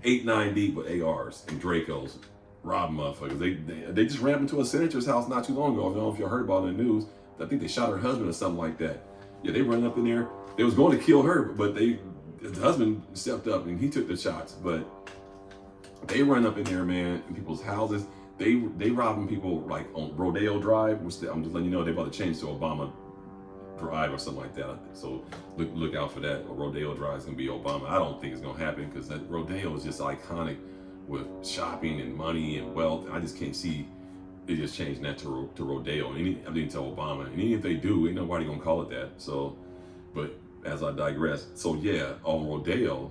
8-9 deep with ARs and Dracos, robbing motherfuckers. They just ran up into a senator's house not too long ago. I don't know if y'all heard about it in the news, I think they shot her husband or something like that. Yeah, they run up in there. They was going to kill her, but the husband stepped up and he took the shots. But they run up in there, man, in people's houses. They robbing people like on Rodeo Drive, which I'm just letting you know they're about to change to Obama Drive or something like that. So look out for that. Rodeo Drive is gonna be Obama. I don't think it's gonna happen because that Rodeo is just iconic with shopping and money and wealth. I just can't see it just changing that to Rodeo. I didn't tell Obama. And even if they do, ain't nobody gonna call it that. So, but as I digress, so yeah, on Rodeo,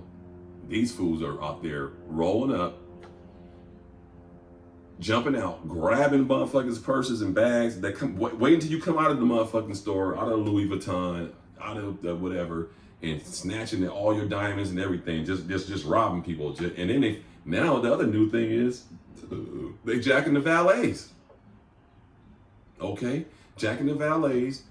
these fools are out there rolling up, jumping out, grabbing motherfuckers' purses and bags. They come wait until you come out of the motherfucking store, out of Louis Vuitton, out of the whatever, and snatching all your diamonds and everything, just robbing people. And then now the other new thing is they jacking the valets. Okay, jacking the valets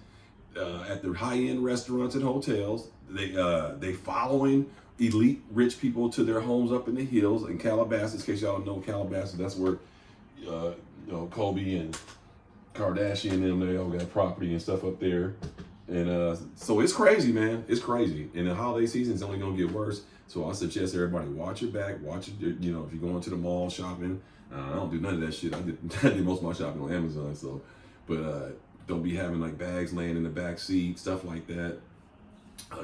at the high-end restaurants and hotels. They following elite rich people to their homes up in the hills in Calabasas. In case y'all don't know Calabasas, that's where Kobe and Kardashian and them, they all got property and stuff up there. And so it's crazy, man. It's crazy. And the holiday season is only gonna get worse. So I suggest everybody watch your back, watch it. If you're going to the mall shopping, I don't do none of that shit. I did most of my shopping on Amazon. So, but don't be having like bags laying in the back seat, stuff like that.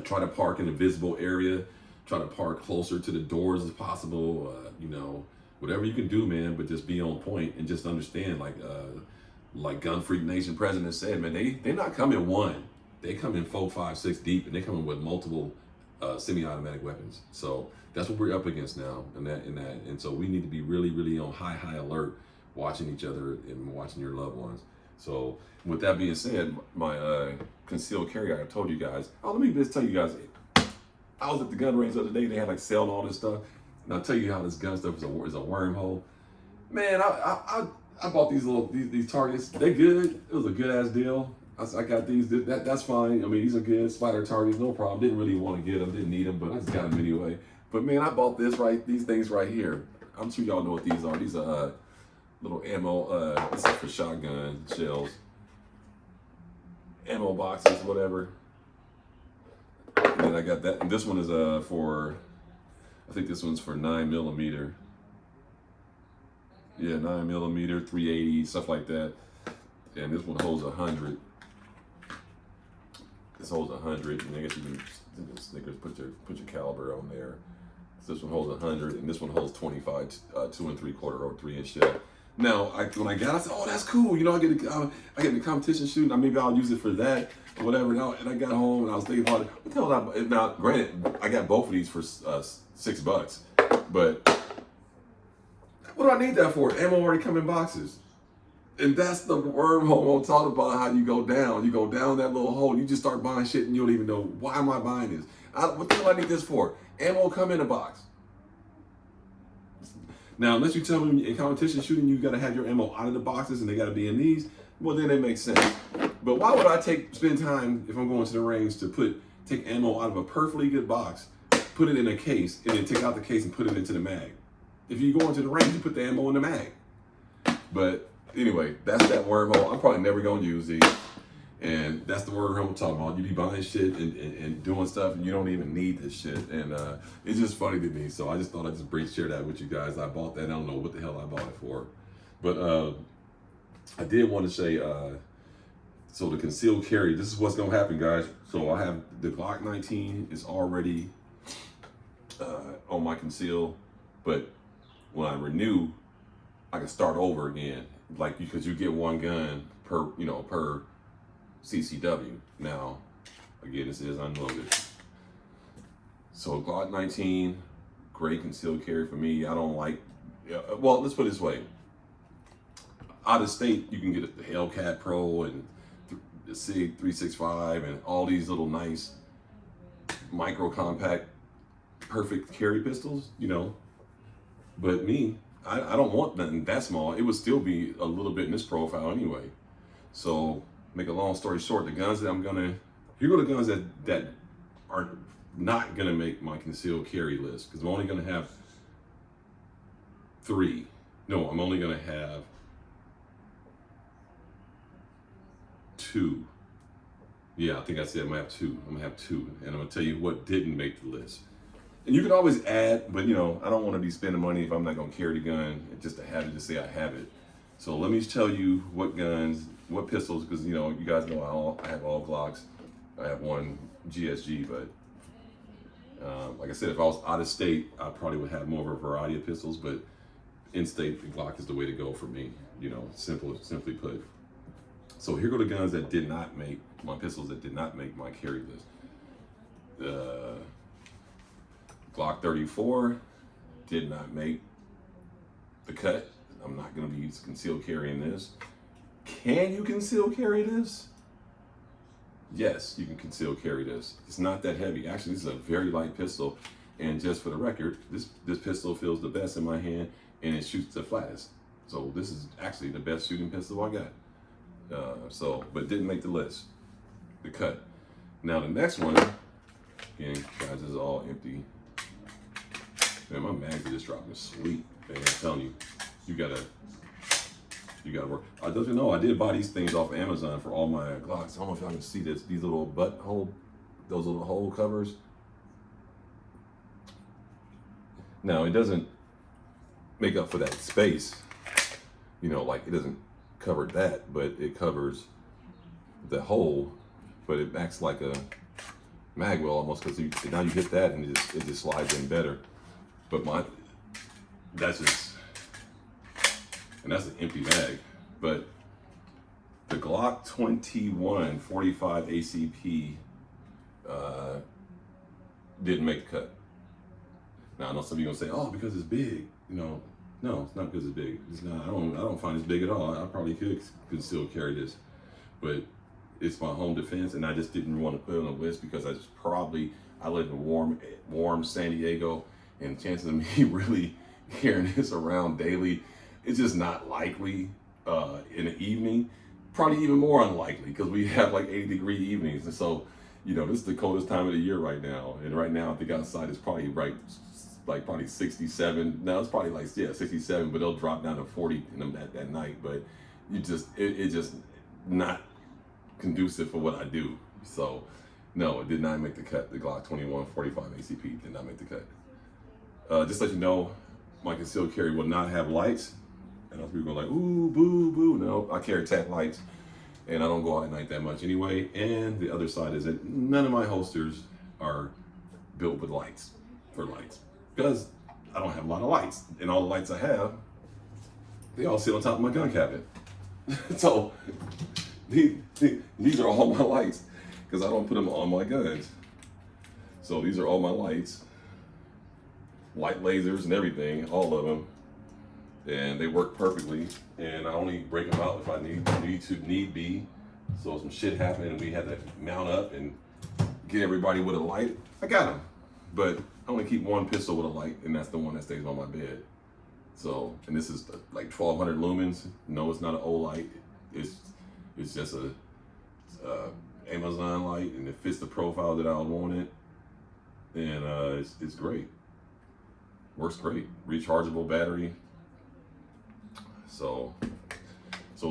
Try to park in a visible area. Try to park closer to the doors as possible. Whatever you can do, man. But just be on point and just understand, like Gun Freak Nation president said, man, they not coming one. They come in 4, 5, 6 deep, and they come in with multiple semi-automatic weapons. So that's what we're up against now, and so we need to be really, really on high alert, watching each other and watching your loved ones. So with that being said, my concealed carry, I told you guys. Oh, let me just tell you guys, I was at the gun range the other day. They had like selling all this stuff, and I'll tell you how this gun stuff is a wormhole. Man, I bought these targets. They good. It was a good ass deal. I got these. That's fine. I mean, these are good Spider targets, no problem. Didn't really want to get them. Didn't need them, but I just got them anyway. But man, I bought these things right here. I'm sure y'all know what these are. These are little ammo. This is for shotgun shells, ammo boxes, whatever. And then I got that. And this one is for, I think this one's for 9mm. Yeah, 9mm, 380, stuff like that. And this one holds 100. This holds 100, and I guess you can Snickers put your caliber on there. So this one holds 100, and this one holds 25, 2 3/4 or 3-inch shell. Now, when I got it, I said, "Oh, that's cool." I get in the competition shooting. Maybe I'll use it for that, or whatever. And I got home and I was thinking about it. What the hell? Now, granted, I got both of these for $6, but what do I need that for? Ammo already come in boxes. And that's the wormhole I'm talking about, how you go down. You go down that little hole, you just start buying shit and you don't even know, why am I buying this? What the hell I need this for? Ammo come in a box. Now, unless you tell me in competition shooting, you gotta have your ammo out of the boxes and they gotta be in these, well then it makes sense. But why would I spend time, if I'm going to the range, to take ammo out of a perfectly good box, put it in a case, and then take out the case and put it into the mag? If you go into the range, you put the ammo in the mag. But anyway, that's that wormhole. I'm probably never gonna use these, and that's the wormhole I'm talking about. You be buying shit and doing stuff, and you don't even need this shit, and it's just funny to me. So I just thought I'd just share that with you guys. I bought that. I don't know what the hell I bought it for, but I did want to say, so the concealed carry. This is what's gonna happen, guys. So I have the Glock 19 is already on my conceal, but when I renew, I can start over again. Like, because you get one gun per CCW. Now, again, this is unloaded. So Glock 19, great concealed carry for me. I don't like, well, let's put it this way. Out of state, you can get the Hellcat Pro and the SIG 365 and all these little nice micro compact, perfect carry pistols, But me, I don't want nothing that small. It would still be a little bit in this profile anyway. So, make a long story short, the guns that here go the guns that are not gonna make my concealed carry list, because I'm only gonna have 3. No, I'm only gonna have 2. Yeah, I think I said I'm gonna have two. I'm gonna have two, and I'm gonna tell you what didn't make the list. And you can always add, but you know, I don't want to be spending money if I'm not gonna carry the gun just to have it, to say I have it. So let me tell you what guns, what pistols, because you know, you guys know I have all Glocks. I have one GSG, but like I said, if I was out of state, I probably would have more of a variety of pistols. But in state, the Glock is the way to go for me. You know, simply put. So here go the guns that did not make my pistols that did not make my carry list. The Glock 34 did not make the cut. I'm not going to be concealed carrying this. Can you conceal carry this? Yes, you can conceal carry this. It's not that heavy. Actually, this is a very light pistol. And just for the record, this pistol feels the best in my hand, and it shoots the flattest. So this is actually the best shooting pistol I got. But didn't make the list. The cut. Now the next one, again, guys, this is all empty. Man, my mags are just dropping sweet. Man, I'm telling you, you gotta work. I don't know. I did buy these things off of Amazon for all my Glocks. I don't know if y'all can see this. These little those little hole covers. Now it doesn't make up for that space. You know, like it doesn't cover that, but it covers the hole. But it acts like a mag well almost, because now you hit that and it just slides in better. But that's an empty mag. But the Glock 21 45 ACP didn't make the cut. Now I know some of you gonna say, "Oh, because it's big." You know, no, it's not because it's big. It's not. I don't find it big at all. I probably could still carry this, but it's my home defense, and I just didn't want to put it on the list because I live in warm San Diego, and chances of me really carrying this around daily, it's just not likely. In the evening, probably even more unlikely because we have like 80-degree evenings, and so you know this is the coldest time of the year right now. And right now, I think outside is probably probably 67. No, it's probably 67, but it'll drop down to 40 in them at night. But it's just not conducive for what I do. So no, it did not make the cut. The Glock 21 45 ACP did not make the cut. Just to let you know, my concealed carry will not have lights. And other people go like, ooh, boo, boo. No, I carry tack lights, and I don't go out at night that much anyway. And the other side is that none of my holsters are built with lights, because I don't have a lot of lights. And all the lights I have, they all sit on top of my gun cabinet. So these are all my lights, because I don't put them on my guns. So these are all my lights, light lasers and everything, all of them. And they work perfectly, and I only break them out if I need be. So some shit happened and we had to mount up and get everybody with a light. I got them, but I only keep one pistol with a light, and that's the one that stays on my bed. So, and this is like 1200 lumens. No, it's not an Olight. It's just a Amazon light, and it fits the profile that I wanted, and it's great. Works great. Rechargeable battery. So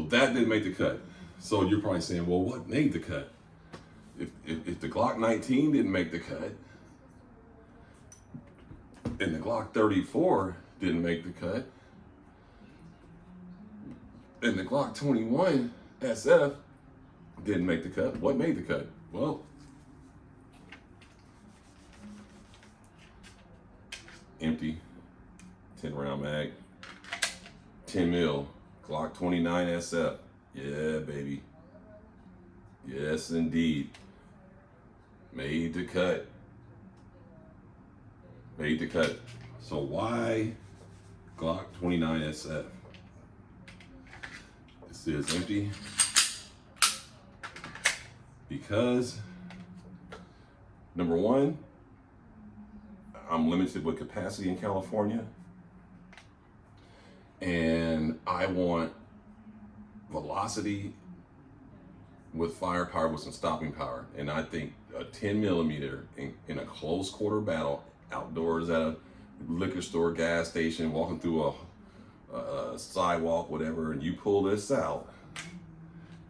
that didn't make the cut. So you're probably saying, well, what made the cut? If the Glock 19 didn't make the cut, and the Glock 34 didn't make the cut, and the Glock 21 SF didn't make the cut, what made the cut? Well, empty 10 round mag. 10 mil, Glock 29 SF. Yeah, baby. Yes, indeed. Made the cut. Made the cut. So why Glock 29 SF? This is empty. Because, number one, I'm limited with capacity in California. And I want velocity with firepower with some stopping power. And I think a 10 millimeter in a close quarter battle, outdoors at a liquor store, gas station, walking through a sidewalk, whatever, and you pull this out,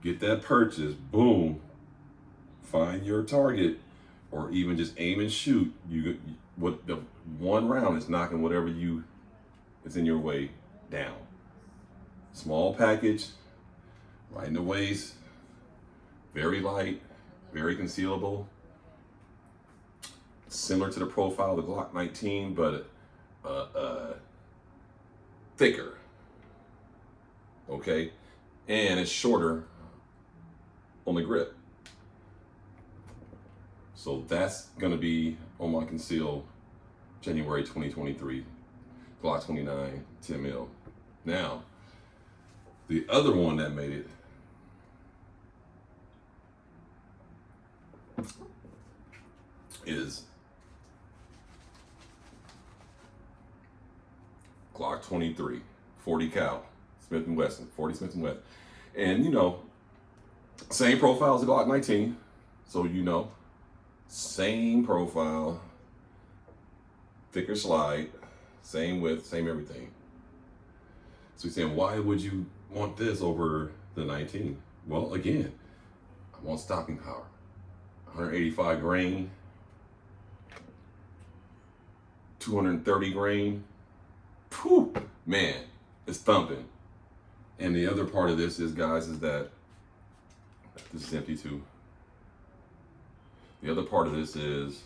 get that purchase, boom, find your target, or even just aim and shoot, what the one round is knocking whatever is in your way down. Small package, right in the waist, very light, very concealable. Similar to the profile of the Glock 19, but thicker. Okay, and it's shorter on the grip. So that's gonna be on my conceal January 2023 Glock 29 10 mil. Now, the other one that made it is Glock 23 40 cal Smith & Wesson, 40 Smith & Wesson. And you know, same profile as the Glock 19. So you know, same profile, thicker slide, same width, same everything. So you're saying, why would you want this over the 19? Well, again, I want stopping power. 185 grain, 230 grain. Whew, man, it's thumping. And the other part of this is, guys, is that this is empty too. The other part of this is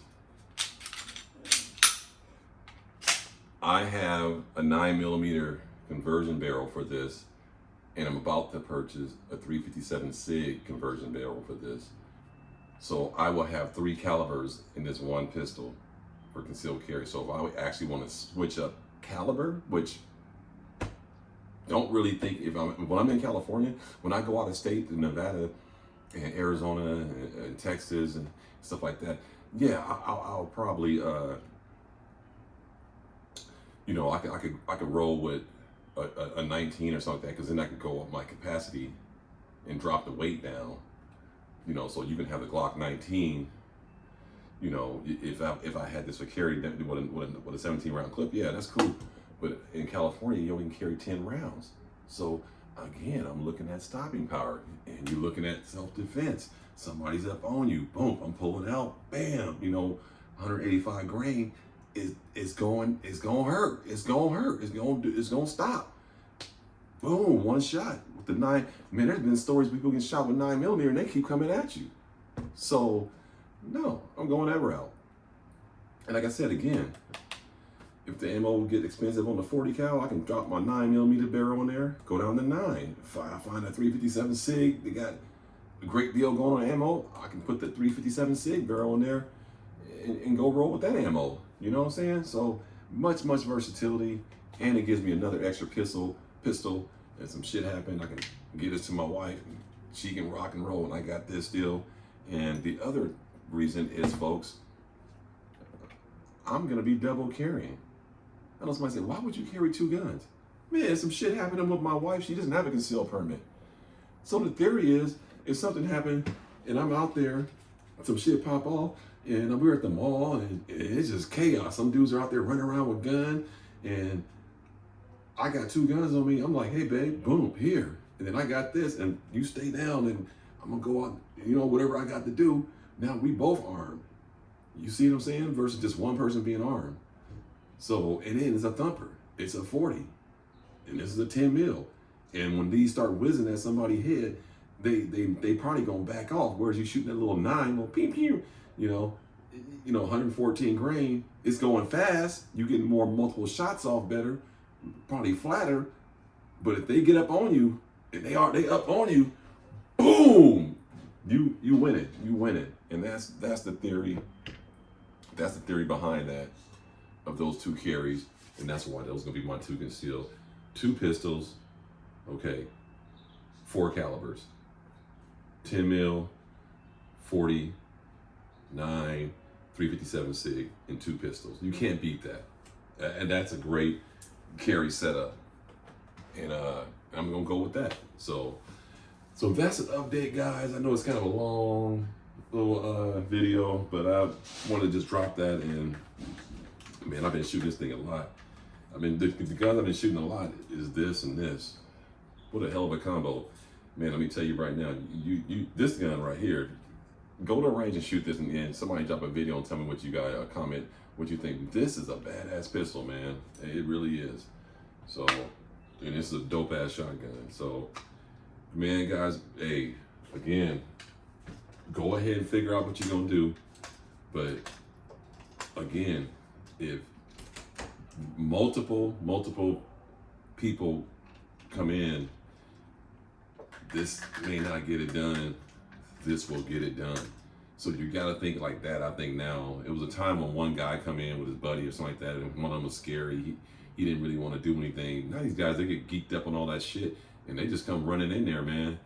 I have a 9mm conversion barrel for this, and I'm about to purchase a 357 SIG conversion barrel for this. So I will have 3 calibers in this one pistol for concealed carry. So if I would actually want to switch up caliber, which don't really think, when I'm in California, when I go out of state to Nevada and Arizona and Texas and stuff like that, yeah, I'll probably you know, I could roll with a 19 or something, because then I could go up my capacity and drop the weight down. You know, so you can have the Glock 19. You know, if I had this for carry with a 17 round clip, yeah, that's cool. But in California, you only can carry 10 rounds. So again, I'm looking at stopping power, and you're looking at self-defense. Somebody's up on you, boom, I'm pulling out, bam. You know, 185 grain is going to hurt. It's gonna stop. Boom, one shot with the 9. Man, there's been stories people get shot with 9mm and they keep coming at you. So no, I'm going that route. And like I said, again, if the ammo will get expensive on the 40 cal, I can drop my 9mm barrel in there, go down to 9. If I find a 357 SIG, they got a great deal going on ammo, I can put the 357 SIG barrel in there and go roll with that ammo. You know what I'm saying? So much versatility, and it gives me another extra pistol, and some shit happen, I can give this to my wife, and she can rock and roll, and I got this deal. And the other reason is, folks, I'm gonna be double carrying. I know somebody say, why would you carry 2 guns? Man, some shit happening with my wife. She doesn't have a concealed permit. So the theory is, if something happened and I'm out there, some shit pop off, and we're at the mall, and it's just chaos. Some dudes are out there running around with guns, and I got 2 guns on me. I'm like, hey, babe, boom, here. And then I got this, and you stay down, and I'm gonna go out, you know, whatever I got to do. Now we both armed. You see what I'm saying? Versus just one person being armed. So, and then it's a thumper. It's a 40. And this is a 10 mil. And when these start whizzing at somebody's head, they probably gonna back off. Whereas you shooting that little 9, little pew pew, you know, 114 grain, it's going fast. You getting more multiple shots off better, probably flatter. But if they get up on you, and they up on you, boom, you win it. You win it. And that's the theory. That's the theory behind that, of those 2 carries. And that's why those gonna be my 2 concealed. 2 pistols, okay, 4 calibers. 10 mil, 40, 9, 357 SIG, and 2 pistols. You can't beat that. And that's a great carry setup. And I'm gonna go with that. So that's an update, guys. I know it's kind of a long little video, but I want to just drop that. And man, I've been shooting this thing a lot. I mean, the guns I've been shooting a lot is this and this. What a hell of a combo. Man, let me tell you right now, you this gun right here, go to the range and shoot this, and then somebody drop a video and tell me what you got, comment what you think. This is a badass pistol, man. It really is. So, and this is a dope ass shotgun. So, man, guys, hey, again, go ahead and figure out what you're gonna do. But again, if multiple people come in, this may not get it done. This will get it done. So you got to think like that. I think now, it was a time when one guy come in with his buddy or something like that, and one of them was scary. He didn't really want to do anything. Now these guys, they get geeked up on all that shit, and they just come running in there, man.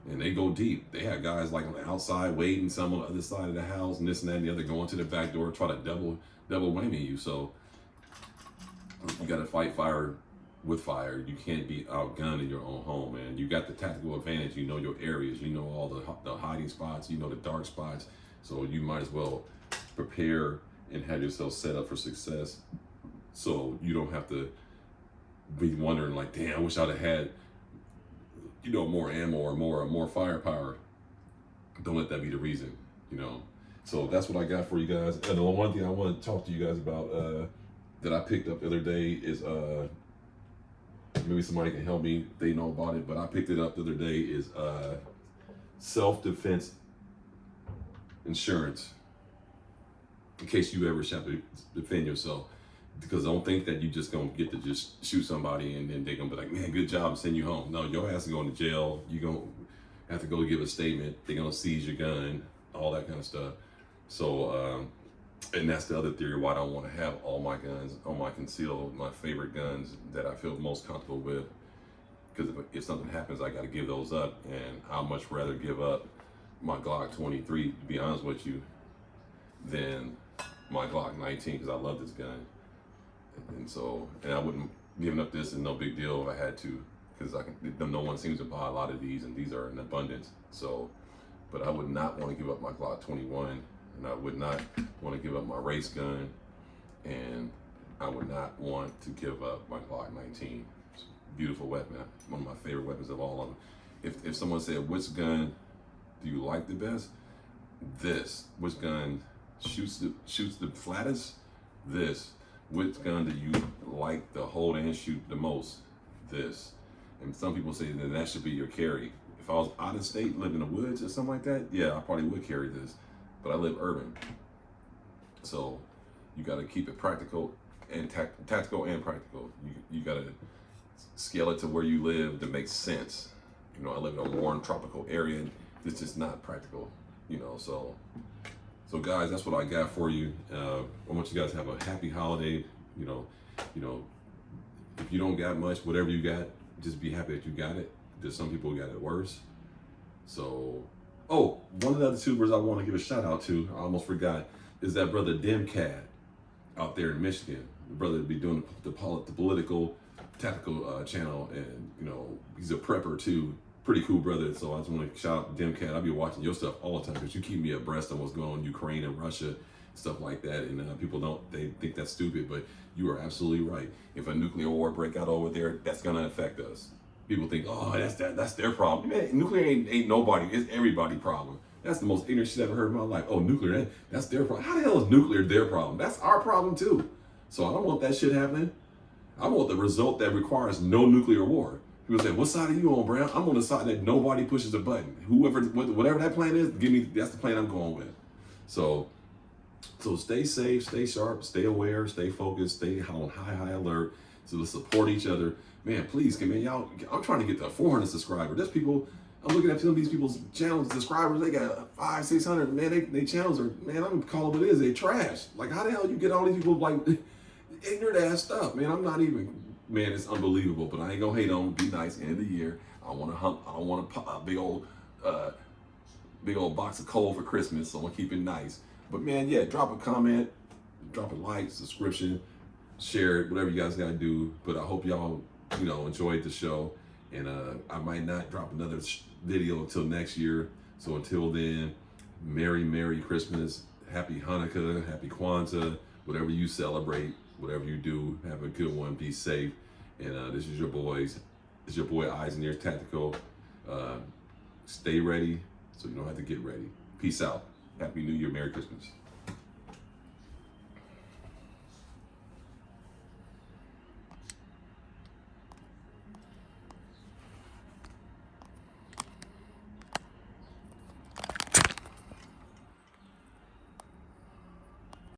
And they go deep. They have guys like on the outside waiting, some on the other side of the house, and this and that and the other, going to the back door, try to double whammy you. So you got to fight fire with fire. You can't be outgunned in your own home, man. You got the tactical advantage. You know your areas. You know all the hiding spots. You know the dark spots. So you might as well prepare and have yourself set up for success. So you don't have to be wondering like, damn, I wish I'd have had, you know, more ammo or more firepower. Don't let that be the reason, you know. So that's what I got for you guys. And the one thing I want to talk to you guys about that I picked up the other day is maybe somebody can help me, they know about it, but I picked it up the other day, is self-defense insurance, in case you ever have to defend yourself. Because don't think that you just gonna get to just shoot somebody and then they're gonna be like, man, good job, send you home. No, your ass is going to jail. You're gonna have to go give a statement. They're gonna seize your gun, all that kind of stuff. So and that's the other theory why I don't want to have all my guns on my conceal, my favorite guns that I feel most comfortable with. Because if something happens, I got to give those up, and I'd much rather give up my Glock 23, to be honest with you, than my Glock 19, because I love this gun. And so, and I wouldn't giving up this is no big deal if I had to, because no one seems to buy a lot of these, and these are in abundance. So, but I would not want to give up my Glock 21, and I would not want to give up my race gun, and I would not want to give up my Glock 19. It's a beautiful weapon, one of my favorite weapons of all of them. If someone said, which gun do you like the best? This. Which gun shoots the flattest? This. Which gun do you like to hold and shoot the most? This. And some people say that should be your carry. If I was out of state, live in the woods or something like that, yeah, I probably would carry this. But I live urban. So you got to keep it practical and tactical and practical. You got to scale it to where you live to make sense. You know, I live in a warm tropical area. It's just not practical, you know, so guys, that's what I got for you. I want you guys to have a happy holiday. You know, if you don't got much, whatever you got, just be happy that you got it. There's some people who got it worse. So, oh, one of the other tubers I want to give a shout out to, I almost forgot, is that brother Demcat out there in Michigan. The brother be doing the political, tactical channel, and you know, he's a prepper too. Pretty cool brother. So I just want to shout out to Demcat. I'll be watching your stuff all the time because you keep me abreast of what's going on in Ukraine and Russia, stuff like that. And people they think that's stupid, but you are absolutely right. If a nuclear war break out over there, that's gonna affect us. People think, oh, that's their problem. Man, nuclear ain't nobody. It's everybody's problem. That's the most ignorant shit I've ever heard in my life. Oh, nuclear, that's their problem. How the hell is nuclear their problem? That's our problem too. So I don't want that shit happening. I want the result that requires no nuclear war. People say, what side are you on, Brown? I'm on the side that nobody pushes a button. Whatever that plan is, that's the plan I'm going with. So stay safe, stay sharp, stay aware, stay focused, stay on high alert. So let's support each other. Man, please, y'all, I'm trying to get to 400 subscribers. There's people, I'm looking at some of these people's channels, subscribers, they got 500, 600. Man, they channels are, man, I'm calling what it is, they trash. Like, how the hell you get all these people, like, ignorant ass stuff, man? I'm not even... Man, it's unbelievable, but I ain't gonna hate on. Be nice. End of the year, I want a big old box of coal for Christmas. So I'm gonna keep it nice. But man, yeah, drop a comment, drop a like, subscription, share it, whatever you guys gotta do. But I hope y'all, enjoyed the show. And I might not drop another video until next year. So until then, Merry Christmas, Happy Hanukkah, Happy Kwanzaa, whatever you celebrate. Whatever you do, have a good one. Be safe. And this is your boy Eyes and Ears Tactical. Stay ready so you don't have to get ready. Peace out. Happy New Year. Merry Christmas.